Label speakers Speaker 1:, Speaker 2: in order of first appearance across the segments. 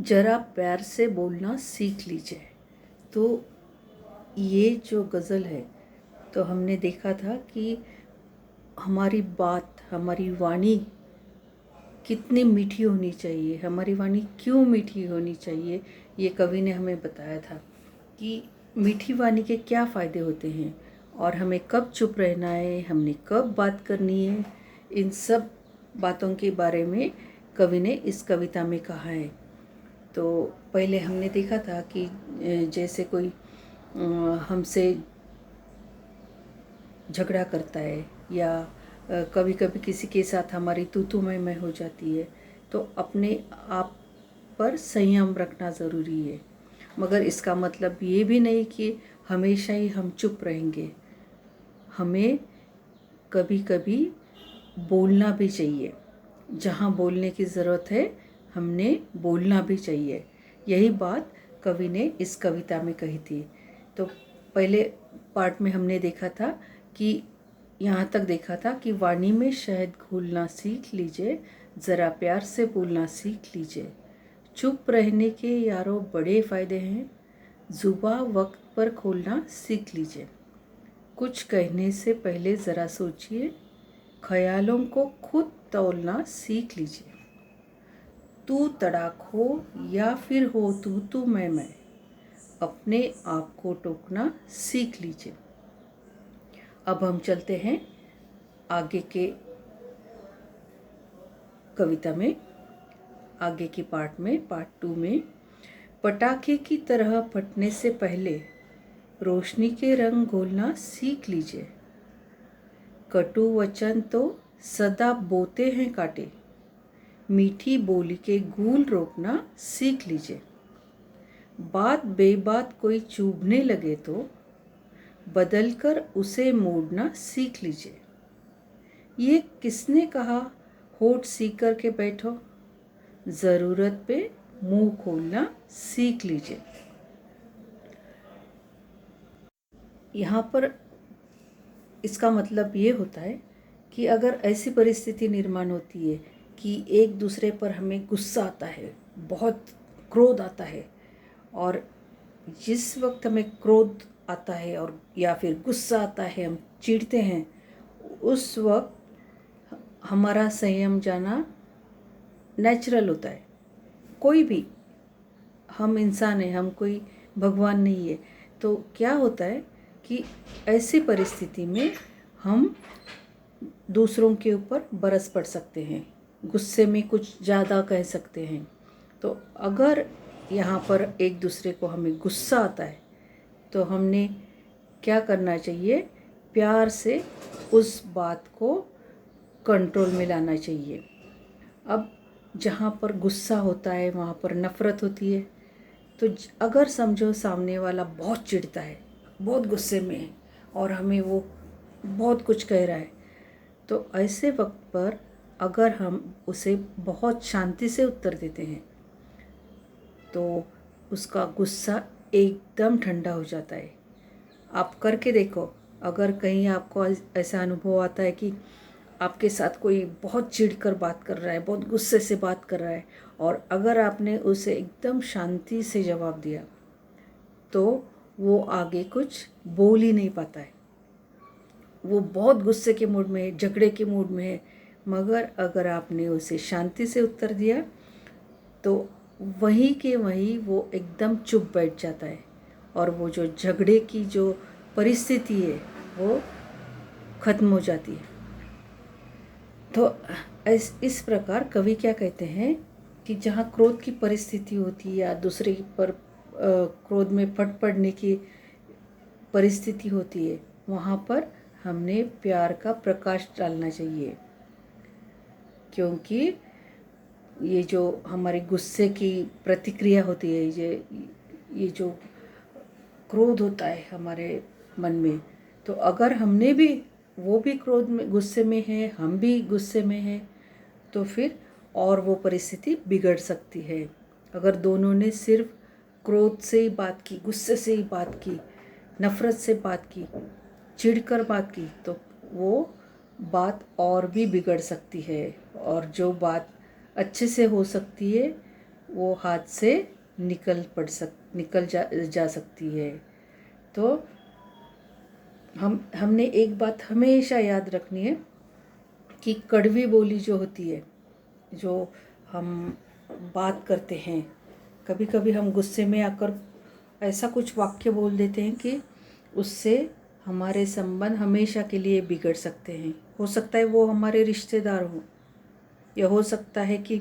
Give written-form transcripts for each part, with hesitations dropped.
Speaker 1: ज़रा प्यार से बोलना सीख लीजिए। तो ये जो गज़ल है, तो हमने देखा था कि हमारी बात, हमारी वाणी कितनी मीठी होनी चाहिए, हमारी वाणी क्यों मीठी होनी चाहिए, ये कवि ने हमें बताया था कि मीठी वाणी के क्या फ़ायदे होते हैं और हमें कब चुप रहना है, हमने कब बात करनी है। इन सब बातों के बारे में कवि ने इस कविता में कहा है। तो पहले हमने देखा था कि जैसे कोई हमसे झगड़ा करता है या कभी कभी किसी के साथ हमारी तू मैं हो जाती है, तो अपने आप पर संयम रखना ज़रूरी है। मगर इसका मतलब ये भी नहीं कि हमेशा ही हम चुप रहेंगे। हमें कभी कभी बोलना भी चाहिए। जहाँ बोलने की ज़रूरत है हमने बोलना भी चाहिए। यही बात कवि ने इस कविता में कही थी। तो पहले पार्ट में हमने देखा था कि यहाँ तक देखा था कि वाणी में शहद घोलना सीख लीजिए, ज़रा प्यार से बोलना सीख लीजिए। चुप रहने के यारों बड़े फ़ायदे हैं, ज़ुबां वक्त पर खोलना सीख लीजिए। कुछ कहने से पहले ज़रा सोचिए, ख्यालों को खुद तौलना सीख लीजिए। तू तड़ाक हो या फिर हो तू मैं, अपने आप को टोकना सीख लीजिए। अब हम चलते हैं आगे के कविता में, आगे के पार्ट में, पार्ट 2 में। पटाखे की तरह फटने से पहले रोशनी के रंग घोलना सीख लीजिए। कटु वचन तो सदा बोते हैं कांटे, मीठी बोली के गूल रोकना सीख लीजिए। बात बेबात कोई चुभने लगे तो बदलकर उसे मोड़ना सीख लीजिए। ये किसने कहा होठ सीख कर के बैठो, ज़रूरत पे मुंह खोलना सीख लीजिए। यहाँ पर इसका मतलब ये होता है कि अगर ऐसी परिस्थिति निर्माण होती है कि एक दूसरे पर हमें गुस्सा आता है, बहुत क्रोध आता है, और जिस वक्त हमें क्रोध आता है और या फिर गुस्सा आता है, हम चिढ़ते हैं, उस वक्त हमारा संयम जाना नेचुरल होता है। कोई भी, हम इंसान हैं, हम कोई भगवान नहीं है। तो क्या होता है कि ऐसी परिस्थिति में हम दूसरों के ऊपर बरस पड़ सकते हैं, गुस्से में कुछ ज़्यादा कह सकते हैं। तो अगर यहाँ पर एक दूसरे को हमें गुस्सा आता है तो हमने क्या करना चाहिए, प्यार से उस बात को कंट्रोल में लाना चाहिए। अब जहाँ पर गुस्सा होता है वहाँ पर नफ़रत होती है। तो अगर समझो सामने वाला बहुत चिढ़ता है, बहुत गुस्से में है और हमें वो बहुत कुछ कह रहा है, तो ऐसे वक्त पर अगर हम उसे बहुत शांति से उत्तर देते हैं तो उसका गुस्सा एकदम ठंडा हो जाता है। आप करके देखो, अगर कहीं आपको ऐसा अनुभव आता है कि आपके साथ कोई बहुत चिढ़कर बात कर रहा है, बहुत गुस्से से बात कर रहा है, और अगर आपने उसे एकदम शांति से जवाब दिया तो वो आगे कुछ बोल ही नहीं पाता है। वो बहुत गुस्से के मूड में है, झगड़े के मूड में है, मगर अगर आपने उसे शांति से उत्तर दिया तो वहीं के वहीं वो एकदम चुप बैठ जाता है और वो जो झगड़े की जो परिस्थिति है वो ख़त्म हो जाती है। तो इस प्रकार कवि क्या कहते हैं कि जहाँ क्रोध की परिस्थिति होती है या दूसरे पर क्रोध में फट पड़ने की परिस्थिति होती है, वहाँ पर हमने प्यार का प्रकाश डालना चाहिए। क्योंकि ये जो हमारे गुस्से की प्रतिक्रिया होती है, ये जो क्रोध होता है हमारे मन में, तो अगर हमने भी, वो भी क्रोध में गुस्से में है, हम भी गुस्से में हैं, तो फिर और वो परिस्थिति बिगड़ सकती है। अगर दोनों ने सिर्फ क्रोध से ही बात की, गुस्से से ही बात की, नफ़रत से बात की, चिढ़कर बात की, तो वो बात और भी बिगड़ सकती है। और जो बात अच्छे से हो सकती है वो हाथ से निकल जा सकती है। तो हमने एक बात हमेशा याद रखनी है कि कड़वी बोली जो होती है, जो हम बात करते हैं, कभी कभी हम गुस्से में आकर ऐसा कुछ वाक्य बोल देते हैं कि उससे हमारे संबंध हमेशा के लिए बिगड़ सकते हैं। हो सकता है वो हमारे रिश्तेदार हों, या हो सकता है कि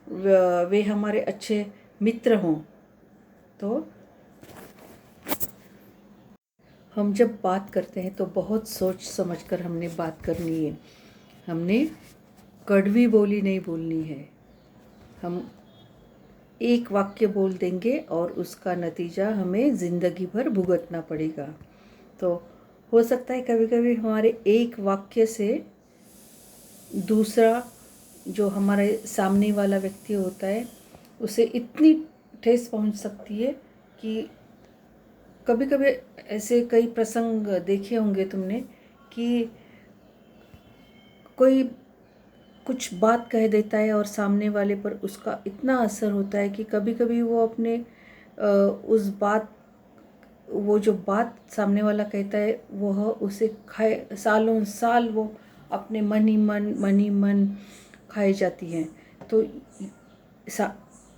Speaker 1: वे हमारे अच्छे मित्र हों। तो हम जब बात करते हैं तो बहुत सोच समझकर हमने बात करनी है। हमने कड़वी बोली नहीं बोलनी है। हम एक वाक्य बोल देंगे और उसका नतीजा हमें ज़िंदगी भर भुगतना पड़ेगा। तो हो सकता है कभी कभी हमारे एक वाक्य से दूसरा जो हमारे सामने वाला व्यक्ति होता है उसे इतनी ठेस पहुंच सकती है कि कभी कभी ऐसे कई प्रसंग देखे होंगे तुमने कि कोई कुछ बात कह देता है और सामने वाले पर उसका इतना असर होता है कि कभी कभी वो अपने वो जो बात सामने वाला कहता है वह उसे खाए, सालों साल वो अपने मन ही मन खाई जाती हैं। तो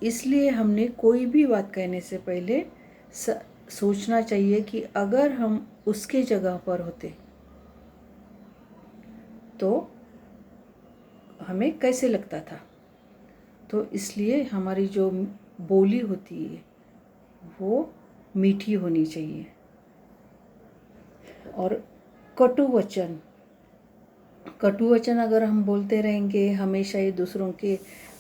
Speaker 1: इसलिए हमने कोई भी बात कहने से पहले सोचना चाहिए कि अगर हम उसके जगह पर होते तो हमें कैसे लगता था। तो इसलिए हमारी जो बोली होती है वो मीठी होनी चाहिए। और कटु वचन अगर हम बोलते रहेंगे, हमेशा ही दूसरों के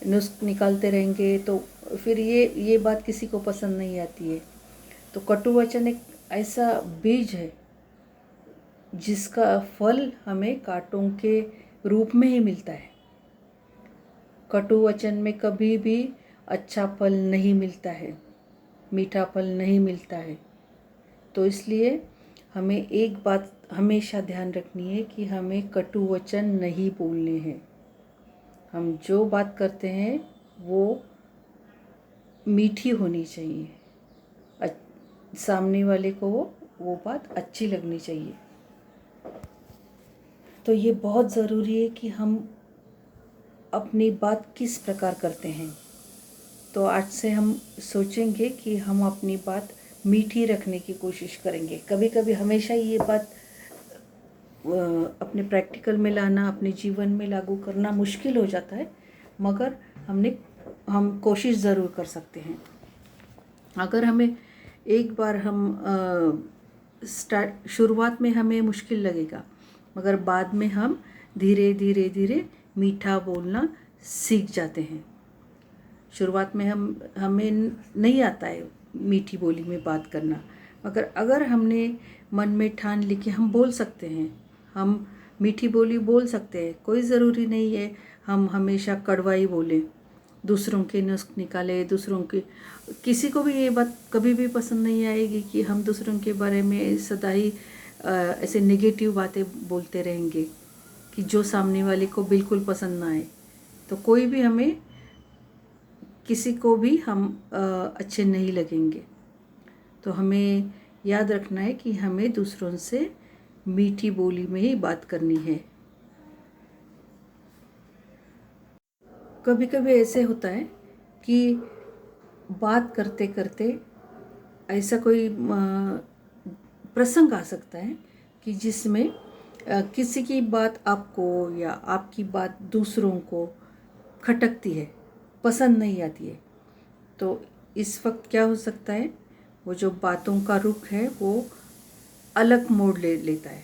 Speaker 1: नुस्ख निकालते रहेंगे, तो फिर ये बात किसी को पसंद नहीं आती है। तो कटु वचन एक ऐसा बीज है जिसका फल हमें कांटों के रूप में ही मिलता है। कटु वचन में कभी भी अच्छा फल नहीं मिलता है, मीठा फल नहीं मिलता है। तो इसलिए हमें एक बात हमेशा ध्यान रखनी है कि हमें कटु वचन नहीं बोलने हैं। हम जो बात करते हैं वो मीठी होनी चाहिए, सामने वाले को वो बात अच्छी लगनी चाहिए। तो ये बहुत ज़रूरी है कि हम अपनी बात किस प्रकार करते हैं। तो आज से हम सोचेंगे कि हम अपनी बात मीठी रखने की कोशिश करेंगे। कभी कभी हमेशा ये बात अपने प्रैक्टिकल में लाना, अपने जीवन में लागू करना मुश्किल हो जाता है, मगर हम कोशिश ज़रूर कर सकते हैं। अगर हमें एक बार शुरुआत में हमें मुश्किल लगेगा, मगर बाद में हम धीरे धीरे मीठा बोलना सीख जाते हैं। शुरुआत में हमें नहीं आता है मीठी बोली में बात करना, मगर अगर हमने मन में ठान ली कि हम बोल सकते हैं, हम मीठी बोली बोल सकते हैं। कोई ज़रूरी नहीं है हम हमेशा कड़वा ही बोलें, दूसरों के नुस्ख निकाले, किसी को भी ये बात कभी भी पसंद नहीं आएगी कि हम दूसरों के बारे में सदा ही ऐसे नेगेटिव बातें बोलते रहेंगे कि जो सामने वाले को बिल्कुल पसंद ना आए। तो कोई भी किसी को भी हम अच्छे नहीं लगेंगे। तो हमें याद रखना है कि हमें दूसरों से मीठी बोली में ही बात करनी है। कभी कभी ऐसे होता है कि बात करते करते ऐसा कोई प्रसंग आ सकता है कि जिसमें किसी की बात आपको या आपकी बात दूसरों को खटकती है, पसंद नहीं आती है। तो इस वक्त क्या हो सकता है, वो जो बातों का रुख है वो अलग मोड़ ले लेता है।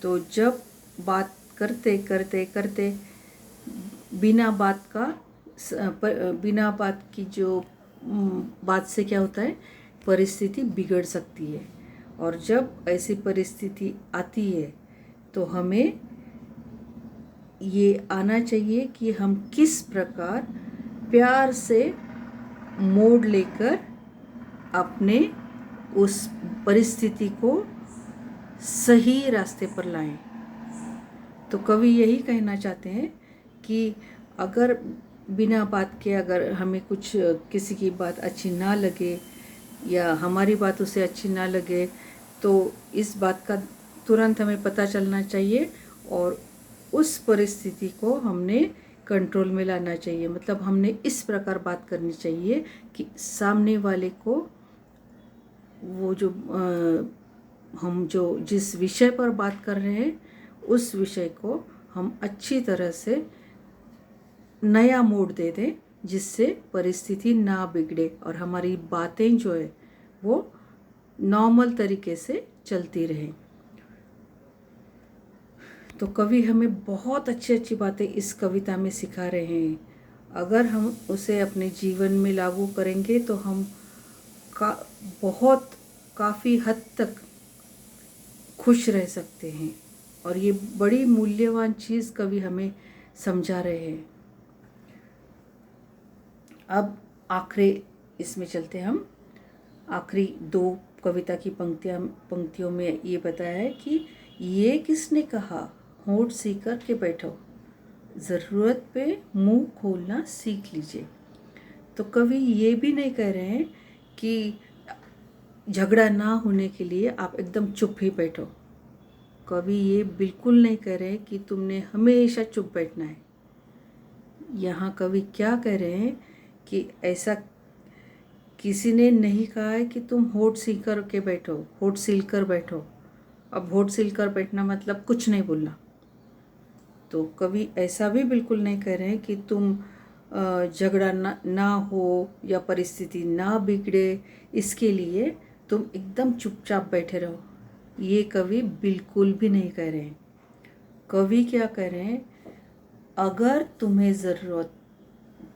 Speaker 1: तो जब बात करते करते करते बिना बात की जो बात से क्या होता है, परिस्थिति बिगड़ सकती है। और जब ऐसी परिस्थिति आती है तो हमें ये आना चाहिए कि हम किस प्रकार प्यार से मोड़ लेकर अपने उस परिस्थिति को सही रास्ते पर लाएं। तो कवि यही कहना चाहते हैं कि अगर बिना बात के अगर हमें कुछ किसी की बात अच्छी ना लगे या हमारी बात उसे अच्छी ना लगे तो इस बात का तुरंत हमें पता चलना चाहिए और उस परिस्थिति को हमने कंट्रोल में लाना चाहिए। मतलब हमने इस प्रकार बात करनी चाहिए कि सामने वाले को वो जो हम जो जिस विषय पर बात कर रहे हैं उस विषय को हम अच्छी तरह से नया मोड़ दे दें जिससे परिस्थिति ना बिगड़े और हमारी बातें जो है वो नॉर्मल तरीके से चलती रहें। तो कवि हमें बहुत अच्छी अच्छी बातें इस कविता में सिखा रहे हैं। अगर हम उसे अपने जीवन में लागू करेंगे तो हम काफ़ी हद तक खुश रह सकते हैं और ये बड़ी मूल्यवान चीज़ कवि हमें समझा रहे हैं। अब आखिरी इसमें चलते हैं हम। आखिरी 2 कविता की पंक्तियों में ये बताया है कि ये किसने कहा होंठ सीकर के बैठो, ज़रूरत पे मुंह खोलना सीख लीजिए। तो कवि ये भी नहीं कह रहे हैं कि झगड़ा ना होने के लिए आप एकदम चुप ही बैठो। कवि ये बिल्कुल नहीं कह रहे कि तुमने हमेशा चुप बैठना है। यहाँ कवि क्या कह रहे हैं कि ऐसा किसी ने नहीं कहा है कि तुम होठ सील कर के बैठो, होठ सील कर बैठो। अब होठ सील कर बैठना मतलब कुछ नहीं बोलना। तो कवि ऐसा भी बिल्कुल नहीं कह रहे हैं कि तुम झगड़ा ना हो या परिस्थिति ना बिगड़े इसके लिए तुम एकदम चुपचाप बैठे रहो। ये कवि बिल्कुल भी नहीं कह रहे हैं। कवि क्या कह रहे हैं, अगर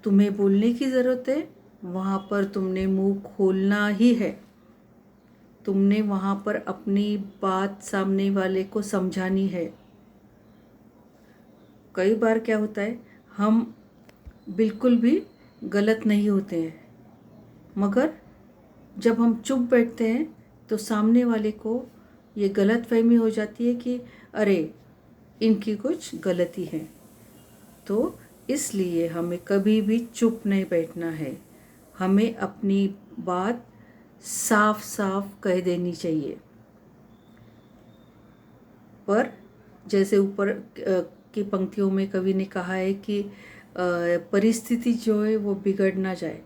Speaker 1: तुम्हें बोलने की ज़रूरत है वहाँ पर तुमने मुंह खोलना ही है। तुमने वहाँ पर अपनी बात सामने वाले को समझानी है। कई बार क्या होता है, हम बिल्कुल भी गलत नहीं होते हैं, मगर जब हम चुप बैठते हैं तो सामने वाले को ये गलतफहमी हो जाती है कि अरे इनकी कुछ गलती है। तो इसलिए हमें कभी भी चुप नहीं बैठना है। हमें अपनी बात साफ साफ कह देनी चाहिए। पर जैसे ऊपर की पंक्तियों में कवि ने कहा है कि परिस्थिति जो है वो बिगड़ ना जाए।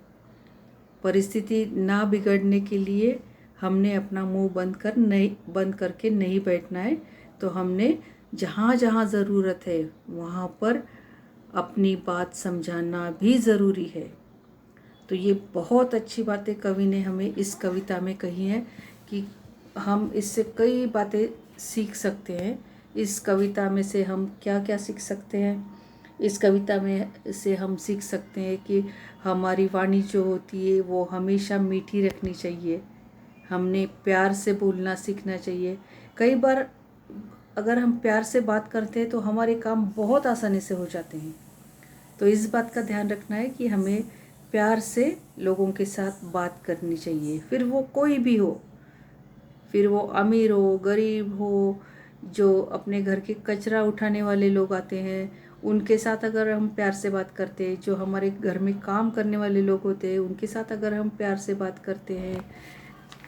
Speaker 1: परिस्थिति ना बिगड़ने के लिए हमने अपना मुंह बंद करके नहीं बैठना है। तो हमने जहाँ जहाँ ज़रूरत है वहाँ पर अपनी बात समझाना भी ज़रूरी है। तो ये बहुत अच्छी बातें कवि ने हमें इस कविता में कही हैं कि हम इससे कई बातें सीख सकते हैं। इस कविता में से हम क्या क्या सीख सकते हैं? इस कविता में से हम सीख सकते हैं कि हमारी वाणी जो होती है वो हमेशा मीठी रखनी चाहिए। हमने प्यार से बोलना सीखना चाहिए। कई बार अगर हम प्यार से बात करते हैं तो हमारे काम बहुत आसानी से हो जाते हैं। तो इस बात का ध्यान रखना है कि हमें प्यार से लोगों के साथ बात करनी चाहिए, फिर वो कोई भी हो, फिर वो अमीर हो गरीब हो। जो अपने घर के कचरा उठाने वाले लोग आते हैं उनके साथ अगर हम प्यार से बात करते हैं, जो हमारे घर में काम करने वाले लोग होते हैं उनके साथ अगर हम प्यार से बात करते हैं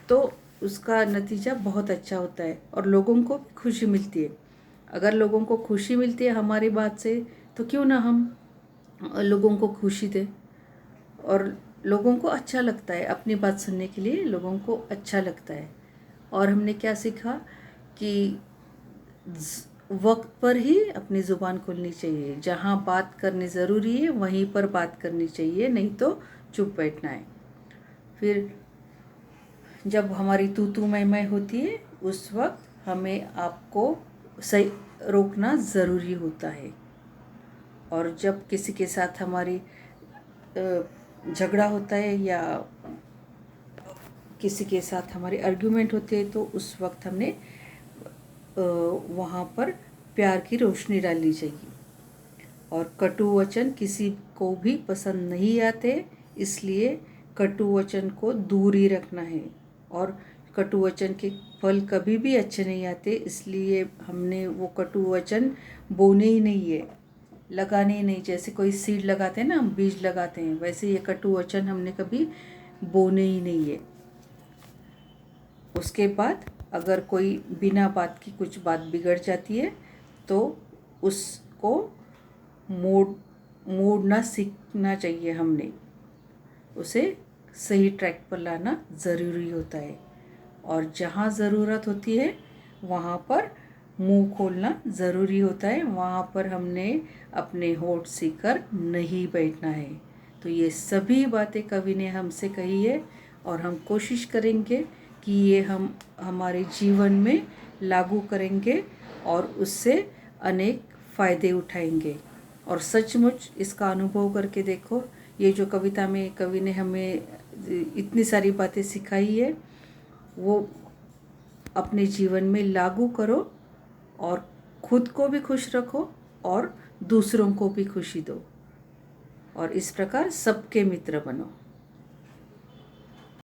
Speaker 1: तो उसका नतीजा बहुत अच्छा होता है और लोगों को भी खुशी मिलती है। अगर लोगों को खुशी मिलती है हमारी बात से तो क्यों ना हम लोगों को खुशी दें। और लोगों को अच्छा लगता है, अपनी बात सुनने के लिए लोगों को अच्छा लगता है। और हमने क्या सीखा कि वक्त पर ही अपनी ज़ुबान खोलनी चाहिए। जहाँ बात करनी ज़रूरी है वहीं पर बात करनी चाहिए, नहीं तो चुप बैठना है। फिर जब हमारी तू मैं होती है उस वक्त हमें आपको सही रोकना ज़रूरी होता है। और जब किसी के साथ हमारी झगड़ा होता है या किसी के साथ हमारी आर्ग्यूमेंट होती है तो उस वक्त हमने वहाँ पर प्यार की रोशनी डालनी चाहिए। और कटु वचन किसी को भी पसंद नहीं आते, इसलिए कटु वचन को दूर ही रखना है। और कटु वचन के फल कभी भी अच्छे नहीं आते, इसलिए हमने वो कटु वचन बोने ही नहीं है। लगाने ही नहीं। जैसे कोई सीड लगाते हैं ना, हम बीज लगाते हैं, वैसे ये कटु वचन हमने कभी बोने ही नहीं है। उसके बाद अगर कोई बिना बात की कुछ बात बिगड़ जाती है तो उसको मोड़ना सीखना चाहिए हमने। उसे सही ट्रैक पर लाना ज़रूरी होता है, और जहाँ ज़रूरत होती है वहाँ पर मुंह खोलना ज़रूरी होता है। वहाँ पर हमने अपने होठ सीकर नहीं बैठना है। तो ये सभी बातें कवि ने हमसे कही है, और हम कोशिश करेंगे कि ये हम हमारे जीवन में लागू करेंगे और उससे अनेक फ़ायदे उठाएंगे। और सचमुच इसका अनुभव करके देखो, ये जो कविता में कवि ने हमें इतनी सारी बातें सिखाई है, वो अपने जीवन में लागू करो और खुद को भी खुश रखो और दूसरों को भी खुशी दो, और इस प्रकार सबके मित्र बनो।